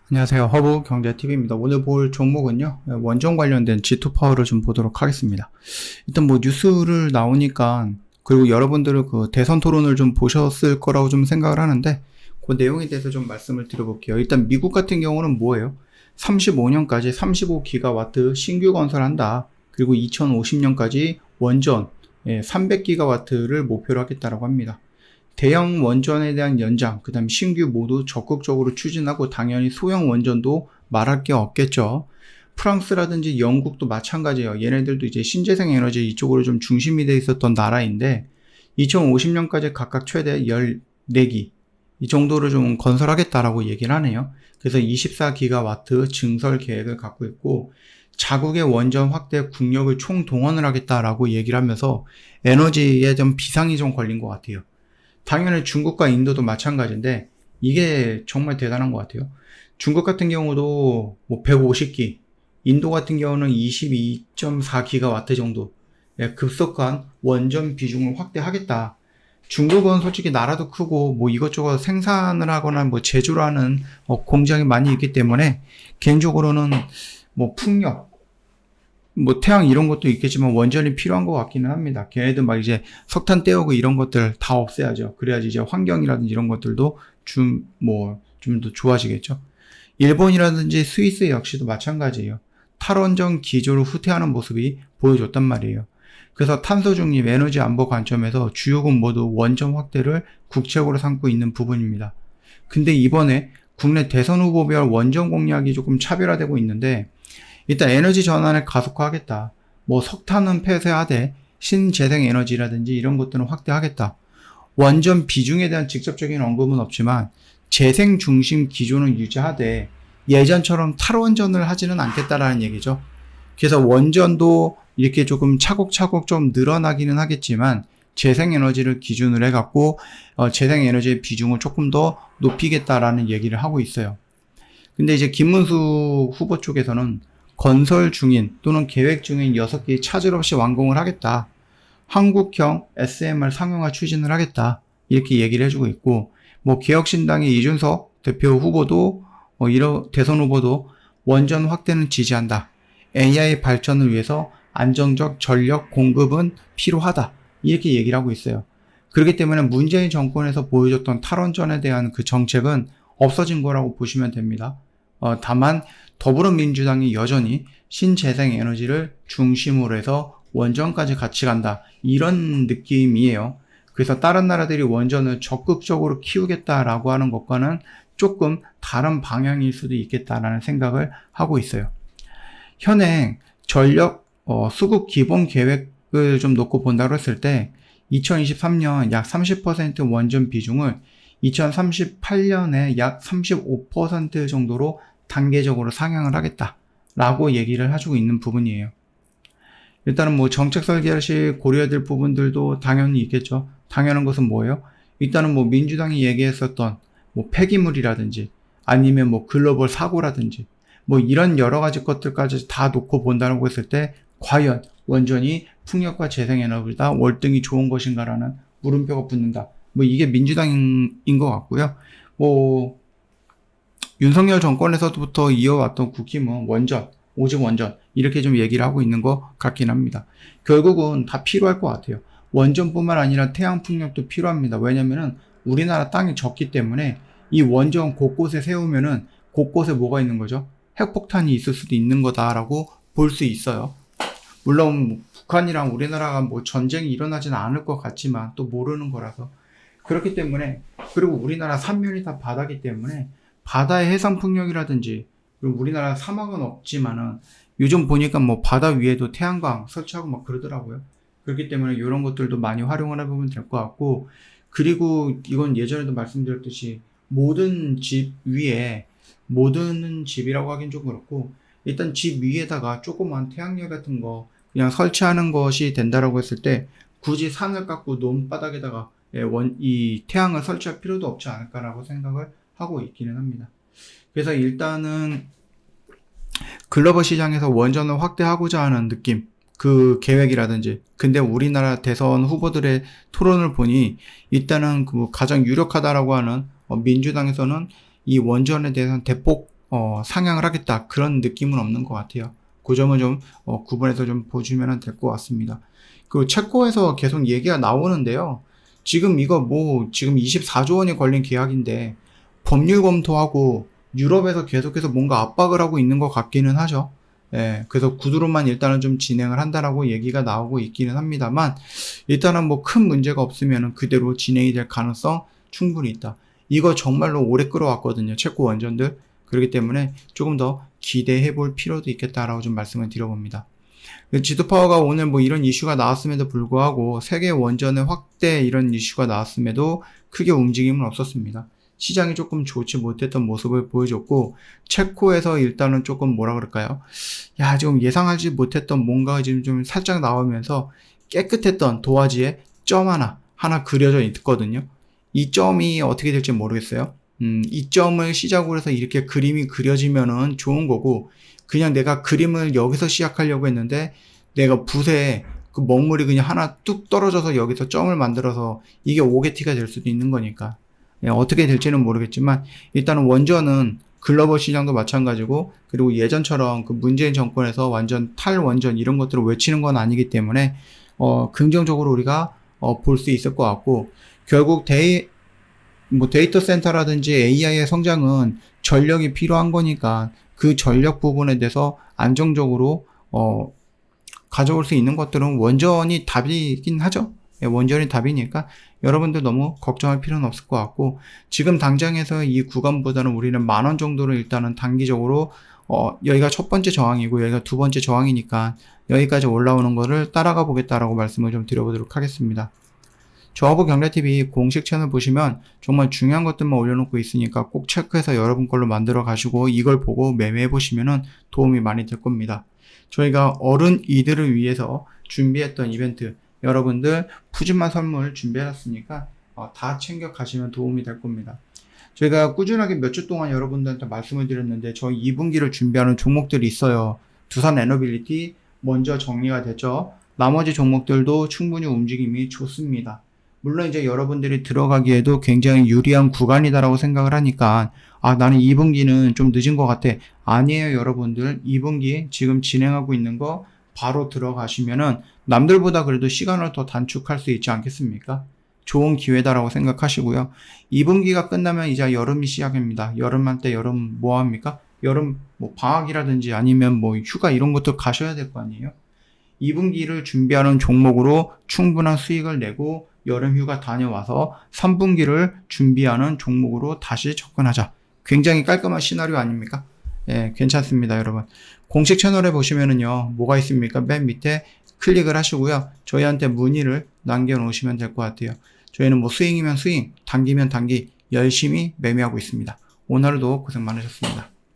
안녕하세요. 허브 경제TV입니다. 오늘 볼 종목은요, 원전 관련된 G2파워를 좀 보도록 하겠습니다. 일단 뭐 뉴스를 나오니까, 그리고 여러분들은 그 대선 토론을 좀 보셨을 거라고 좀 생각을 하는데, 그 내용에 대해서 좀 말씀을 드려볼게요. 일단 미국 같은 경우는 뭐예요? 35년까지 35기가와트 신규 건설한다. 그리고 2050년까지 원전 300기가와트를 목표로 하겠다라고 합니다. 대형 원전에 대한 연장, 그 다음에 신규 모두 적극적으로 추진하고 당연히 소형 원전도 말할 게 없겠죠. 프랑스라든지 영국도 마찬가지예요. 얘네들도 이제 신재생 에너지 이쪽으로 좀 중심이 돼 있었던 나라인데 2050년까지 각각 최대 14기 이 정도를 좀 건설하겠다라고 얘기를 하네요. 그래서 24기가와트 증설 계획을 갖고 있고 자국의 원전 확대 국력을 총동원을 하겠다라고 얘기를 하면서 에너지에 좀 비상이 좀 걸린 것 같아요. 당연히 중국과 인도도 마찬가지인데 이게 정말 대단한 것 같아요. 중국 같은 경우도 뭐 150기, 인도 같은 경우는 22.4기가와트 정도 급속한 원전 비중을 확대하겠다. 중국은 솔직히 나라도 크고 뭐 이것저것 생산을 하거나 뭐 제조를 하는 공장이 많이 있기 때문에 개인적으로는 뭐 풍력, 뭐 태양 이런 것도 있겠지만 원전이 필요한 것 같기는 합니다. 걔네들 막 이제 석탄 떼오고 이런 것들 다 없애야죠. 그래야지 이제 환경이라든지 이런 것들도 좀 더 좋아지겠죠. 일본이라든지 스위스 역시도 마찬가지예요. 탈원전 기조를 후퇴하는 모습이 보여줬단 말이에요. 그래서 탄소 중립, 에너지 안보 관점에서 주요국 모두 원전 확대를 국책으로 삼고 있는 부분입니다. 근데 이번에 국내 대선 후보별 원전 공약이 조금 차별화되고 있는데 일단 에너지 전환을 가속화하겠다. 뭐 석탄은 폐쇄하되 신재생 에너지라든지 이런 것들은 확대하겠다. 원전 비중에 대한 직접적인 언급은 없지만 재생 중심 기조는 유지하되 예전처럼 탈원전을 하지는 않겠다라는 얘기죠. 그래서 원전도 이렇게 조금 차곡차곡 좀 늘어나기는 하겠지만 재생에너지를 기준으로 해갖고 재생에너지의 비중을 조금 더 높이겠다라는 얘기를 하고 있어요. 근데 이제 김문수 후보 쪽에서는 건설 중인 또는 계획 중인 6개 차질 없이 완공을 하겠다. 한국형 SMR 상용화 추진을 하겠다. 이렇게 얘기를 해주고 있고, 뭐 개혁신당의 이준석 대표 후보도 대선 후보도 원전 확대는 지지한다. AI 발전을 위해서 안정적 전력 공급은 필요하다. 이렇게 얘기를 하고 있어요. 그렇기 때문에 문재인 정권에서 보여줬던 탈원전에 대한 그 정책은 없어진 거라고 보시면 됩니다. 다만 더불어민주당이 여전히 신재생 에너지를 중심으로 해서 원전까지 같이 간다. 이런 느낌이에요. 그래서 다른 나라들이 원전을 적극적으로 키우겠다라고 하는 것과는 조금 다른 방향일 수도 있겠다라는 생각을 하고 있어요. 현행 전력 수급 기본 계획을 좀 놓고 본다고 했을 때 2023년 약 30% 원전 비중을 2038년에 약 35% 정도로 단계적으로 상향을 하겠다라고 얘기를 해주고 있는 부분이에요. 일단은 뭐 정책 설계할 시 고려해야 될 부분들도 당연히 있겠죠. 당연한 것은 뭐예요? 일단은 뭐 민주당이 얘기했었던 뭐 폐기물이라든지 아니면 뭐 글로벌 사고라든지 뭐 이런 여러 가지 것들까지 다 놓고 본다고 했을 때 과연 원전이 풍력과 재생에너지보다 월등히 좋은 것인가라는 물음표가 붙는다. 뭐 이게 민주당인 것 같고요. 뭐 윤석열 정권에서부터 이어왔던 국힘은 원전, 오직 원전 이렇게 좀 얘기를 하고 있는 것 같긴 합니다. 결국은 다 필요할 것 같아요. 원전뿐만 아니라 태양풍력도 필요합니다. 왜냐면은 우리나라 땅이 적기 때문에 이 원전 곳곳에 세우면은 곳곳에 뭐가 있는 거죠? 핵폭탄이 있을 수도 있는 거다라고 볼 수 있어요. 물론 북한이랑 우리나라가 뭐 전쟁이 일어나지는 않을 것 같지만 또 모르는 거라서 그렇기 때문에 그리고 우리나라 삼면이 다 바다기 때문에 바다의 해상 풍력이라든지 그리고 우리나라 사막은 없지만은 요즘 보니까 뭐 바다 위에도 태양광 설치하고 막 그러더라고요. 그렇기 때문에 이런 것들도 많이 활용을 해보면 될 것 같고 그리고 이건 예전에도 말씀드렸듯이 모든 집 위에 모든 집이라고 하긴 좀 그렇고 일단 집 위에다가 조그만 태양열 같은 거 그냥 설치하는 것이 된다라고 했을 때 굳이 산을 깎고 논바닥에다가 이 태양을 설치할 필요도 없지 않을까라고 생각을 하고 있기는 합니다. 그래서 일단은 글로벌 시장에서 원전을 확대하고자 하는 느낌, 그 계획이라든지 근데 우리나라 대선 후보들의 토론을 보니 일단은 그 가장 유력하다라고 하는 민주당에서는 이 원전에 대해서는 대폭 상향을 하겠다 그런 느낌은 없는 것 같아요. 그 점은 좀 구분해서 좀 보시면 될 것 같습니다. 그 체코에서 계속 얘기가 나오는데요. 지금 이거 지금 24조 원이 걸린 계약인데 법률 검토하고 유럽에서 계속해서 뭔가 압박을 하고 있는 것 같기는 하죠. 예, 그래서 구두로만 일단은 좀 진행을 한다라고 얘기가 나오고 있기는 합니다만, 일단은 뭐 큰 문제가 없으면 그대로 진행이 될 가능성 충분히 있다. 이거 정말로 오래 끌어왔거든요, 체코 원전들. 그렇기 때문에 조금 더 기대해 볼 필요도 있겠다라고 좀 말씀을 드려봅니다. 지도파워가 오늘 뭐 이런 이슈가 나왔음에도 불구하고 세계 원전의 확대 이런 이슈가 나왔음에도 크게 움직임은 없었습니다. 시장이 조금 좋지 못했던 모습을 보여줬고, 체코에서 일단은 조금 뭐라 그럴까요? 지금 예상하지 못했던 뭔가가 지금 좀 살짝 나오면서 깨끗했던 도화지에 점 하나 그려져 있거든요. 이 점이 어떻게 될지 모르겠어요. 이 점을 시작으로 해서 이렇게 그림이 그려지면은 좋은 거고, 그냥 내가 그림을 여기서 시작하려고 했는데 내가 붓에 그 먹물이 그냥 하나 뚝 떨어져서 여기서 점을 만들어서 이게 오게티가 될 수도 있는 거니까. 어떻게 될지는 모르겠지만 일단은 원전은 글로벌 시장도 마찬가지고, 그리고 예전처럼 그 문재인 정권에서 완전 탈원전 이런 것들을 외치는 건 아니기 때문에 긍정적으로 우리가 볼 수 있을 것 같고, 결국 데이터 센터라든지 AI의 성장은 전력이 필요한 거니까 그 전력 부분에 대해서 안정적으로 가져올 수 있는 것들은 원전이 답이긴 하죠. 원전이 답이니까 여러분들 너무 걱정할 필요는 없을 것 같고, 지금 당장에서 이 구간보다는 우리는 10,000원 정도를 일단은 단기적으로 여기가 첫 번째 저항이고 여기가 두 번째 저항이니까 여기까지 올라오는 거를 따라가 보겠다라고 말씀을 좀 드려보도록 하겠습니다. 저하고 경제TV 공식 채널 보시면 정말 중요한 것들만 올려놓고 있으니까 꼭 체크해서 여러분 걸로 만들어 가시고 이걸 보고 매매해 보시면 도움이 많이 될 겁니다. 저희가 어른 이들을 위해서 준비했던 이벤트, 여러분들 푸짐한 선물 준비해놨으니까 다 챙겨 가시면 도움이 될 겁니다. 저희가 꾸준하게 몇 주 동안 여러분들한테 말씀을 드렸는데 저희 2분기를 준비하는 종목들이 있어요. 두산 에너빌리티 먼저 정리가 됐죠. 나머지 종목들도 충분히 움직임이 좋습니다. 물론 이제 여러분들이 들어가기에도 굉장히 유리한 구간이다라고 생각을 하니까 나는 2분기는 좀 늦은 것 같아. 아니에요, 여러분들. 2분기 지금 진행하고 있는 거 바로 들어가시면은 남들보다 그래도 시간을 더 단축할 수 있지 않겠습니까? 좋은 기회다라고 생각하시고요. 2분기가 끝나면 이제 여름이 시작입니다. 여름한테 여름 뭐 합니까? 여름 뭐 방학이라든지 아니면 뭐 휴가 이런 것도 가셔야 될 거 아니에요? 2분기를 준비하는 종목으로 충분한 수익을 내고 여름 휴가 다녀와서 3분기를 준비하는 종목으로 다시 접근하자. 굉장히 깔끔한 시나리오 아닙니까? 예, 괜찮습니다, 여러분. 공식 채널에 보시면은요, 뭐가 있습니까? 맨 밑에 클릭을 하시고요. 저희한테 문의를 남겨놓으시면 될 것 같아요. 저희는 뭐 스윙이면 스윙, 단기면 단기 열심히 매매하고 있습니다. 오늘도 고생 많으셨습니다.